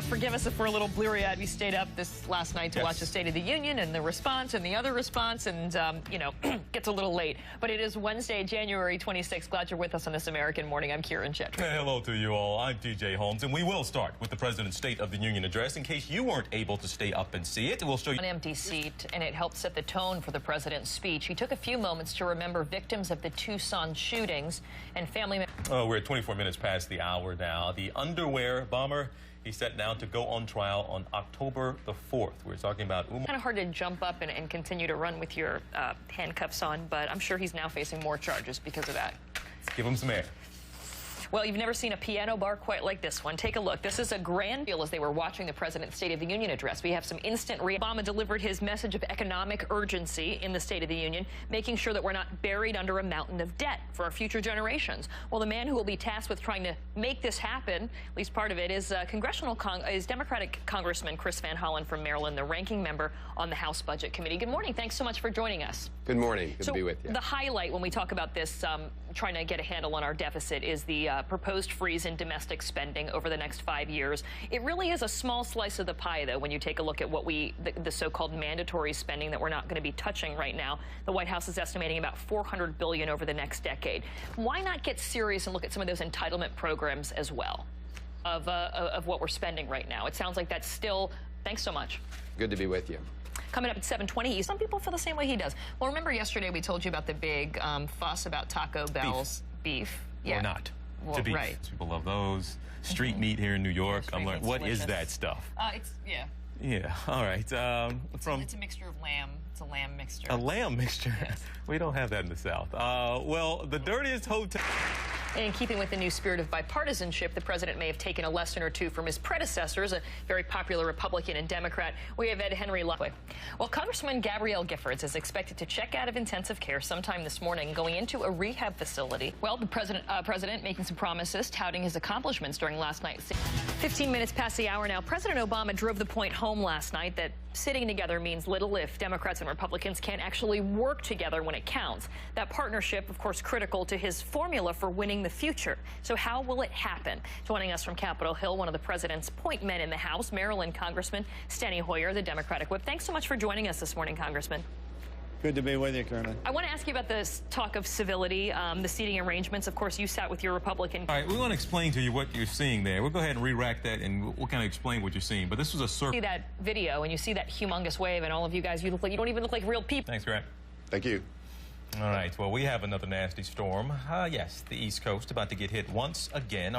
Forgive us if we're a little bleary-eyed. We stayed up this last night to watch the State of the Union and the response and the other response, and, you know, gets a little late. But it is Wednesday, January 26th. Glad you're with us on This American Morning. I'm Kiran Chetry. Hey, hello to you all. I'm TJ Holmes, and we will start with the President's State of the Union address. In case you weren't able to stay up and see it, we'll show you an empty seat, and it helped set the tone for the President's speech. He took a few moments to remember victims of the Tucson shootings and family members. Oh, we're at 24 minutes past the hour now. The underwear bomber, he's set now to go on trial on October the 4th. We're talking about Kind of hard to jump up and continue to run with your handcuffs on, but I'm sure he's now facing more charges because of that. Let's give him some air. Well, you've never seen a piano bar quite like this one. Take a look. This is a grand deal as they were watching the President's State of the Union address. We have some instant Obama delivered his message of economic urgency in the State of the Union, making sure that we're not buried under a mountain of debt for our future generations. Well, the man who will be tasked with trying to make this happen, at least part of it, is Democratic Congressman Chris Van Hollen from Maryland, the ranking member on the House Budget Committee. Good morning. Thanks so much for joining us. Good morning. Good to be with you. The highlight when we talk about this, trying to get a handle on our deficit, is the proposed freeze in domestic spending over the next 5 years. It really is a small slice of the pie, though, when you take a look at what the so-called mandatory spending that we're not going to be touching right now. The White House is estimating about $400 billion over the next decade. Why not get serious and look at some of those entitlement programs as well of what we're spending right now? It sounds like that's still... Thanks so much. Good to be with you. Coming up at 7:20, some people feel the same way he does. Well, remember yesterday we told you about the big fuss about Taco Bell's beef. Or not. Well, to beef. Right. People love those. Street meat here in New York. Yeah, I'm like, what is that stuff? Yeah. Yeah, all right. It's a mixture of lamb. It's a lamb mixture. A lamb mixture? Yes. We don't have that in the South. Well, the dirtiest hotel... In keeping with the new spirit of bipartisanship, the president may have taken a lesson or two from his predecessors, a very popular Republican and Democrat. We have Ed Henry Lockwood. Well, Congresswoman Gabrielle Giffords is expected to check out of intensive care sometime this morning, going into a rehab facility. Well, the president making some promises, touting his accomplishments during last night's. 15 minutes past the hour now. President Obama drove the point home last night that sitting together means little if Democrats and Republicans can't actually work together when it counts. That partnership, of course, critical to his formula for winning the future. So how will it happen? Joining us from Capitol Hill, one of the president's point men in the House, Maryland Congressman Steny Hoyer, the Democratic whip. Thanks so much for joining us this morning, Congressman. Good to be with you, Karen. I want to ask you about this talk of civility, the seating arrangements. Of course, you sat with your Republican. All right, we want to explain to you what you're seeing there. We'll go ahead and re-rack that, and we'll kind of explain what you're seeing. But this was a circle. You see that video, and you see that humongous wave, and all of you guys, you don't even look like real people. Thanks, Grant. Thank you. All right, well, we have another nasty storm. Yes, the East Coast about to get hit once again.